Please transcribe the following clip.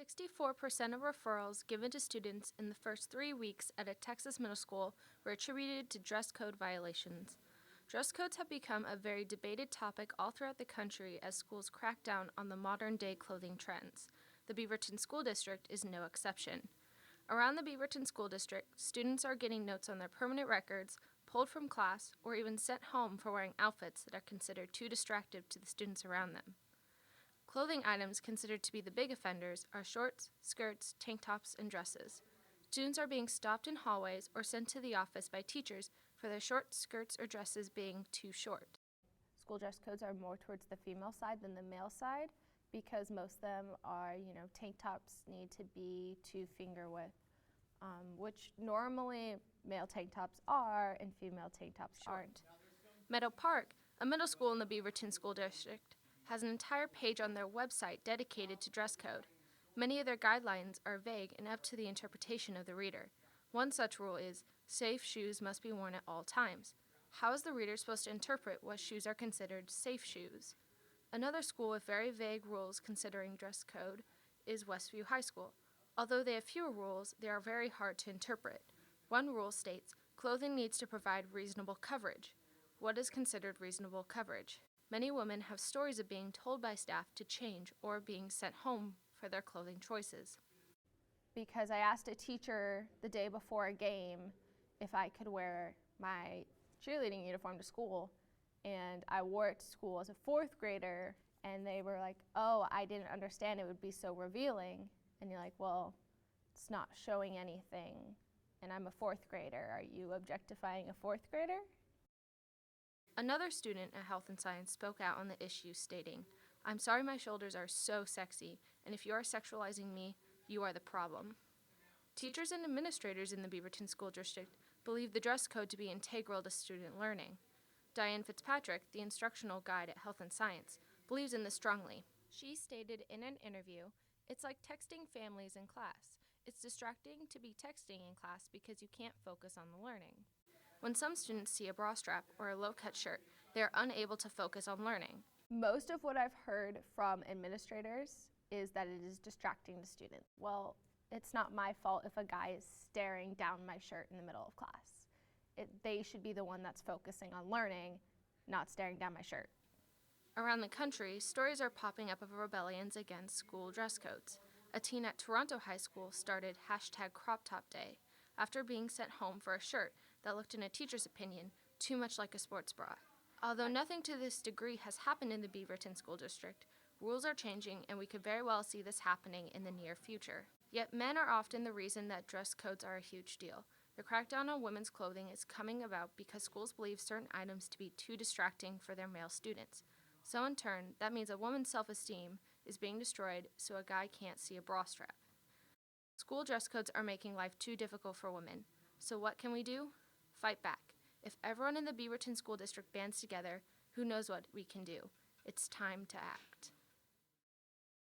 64% of referrals given to students in the first 3 weeks at a Texas middle school were attributed to dress code violations. Dress codes have become a very debated topic all throughout the country as schools crack down on the modern-day clothing trends. The Beaverton School District is no exception. Around the Beaverton School District, students are getting notes on their permanent records, pulled from class, or even sent home for wearing outfits that are considered too distractive to the students around them. Clothing items considered to be the big offenders are shorts, skirts, tank tops, and dresses. Students are being stopped in hallways or sent to the office by teachers for their shorts, skirts, or dresses being too short. School dress codes are more towards the female side than the male side because most of them are, tank tops need to be 2 finger width, which normally male tank tops are and female tank tops aren't. Meadow Park, a middle school in the Beaverton School District, has an entire page on their website dedicated to dress code. Many of their guidelines are vague and up to the interpretation of the reader. One such rule is, safe shoes must be worn at all times. How is the reader supposed to interpret what shoes are considered safe shoes? Another school with very vague rules considering dress code is Westview High School. Although they have fewer rules, they are very hard to interpret. One rule states, clothing needs to provide reasonable coverage. What is considered reasonable coverage? Many women have stories of being told by staff to change or being sent home for their clothing choices. Because I asked a teacher the day before a game if I could wear my cheerleading uniform to school, and I wore it to school as a 4th grader, and they were like, oh, I didn't understand it would be so revealing. And you're like, well, it's not showing anything, and I'm a 4th grader. Are you objectifying a 4th grader? Another student at Health and Science spoke out on the issue, stating, I'm sorry my shoulders are so sexy, and if you are sexualizing me, you are the problem. Teachers and administrators in the Beaverton School District believe the dress code to be integral to student learning. Diane Fitzpatrick, the instructional guide at Health and Science, believes in this strongly. She stated in an interview, it's like texting families in class. It's distracting to be texting in class because you can't focus on the learning. When some students see a bra strap or a low-cut shirt, they are unable to focus on learning. Most of what I've heard from administrators is that it is distracting to students. Well, it's not my fault if a guy is staring down my shirt in the middle of class. They should be the one that's focusing on learning, not staring down my shirt. Around the country, stories are popping up of rebellions against school dress codes. A teen at Toronto High School started #CropTopDay after being sent home for a shirt that looked, in a teacher's opinion, too much like a sports bra. Although nothing to this degree has happened in the Beaverton School District, rules are changing and we could very well see this happening in the near future. Yet men are often the reason that dress codes are a huge deal. The crackdown on women's clothing is coming about because schools believe certain items to be too distracting for their male students. So in turn, that means a woman's self-esteem is being destroyed so a guy can't see a bra strap. School dress codes are making life too difficult for women. So what can we do? Fight back. If everyone in the Beaverton School District bands together, who knows what we can do? It's time to act.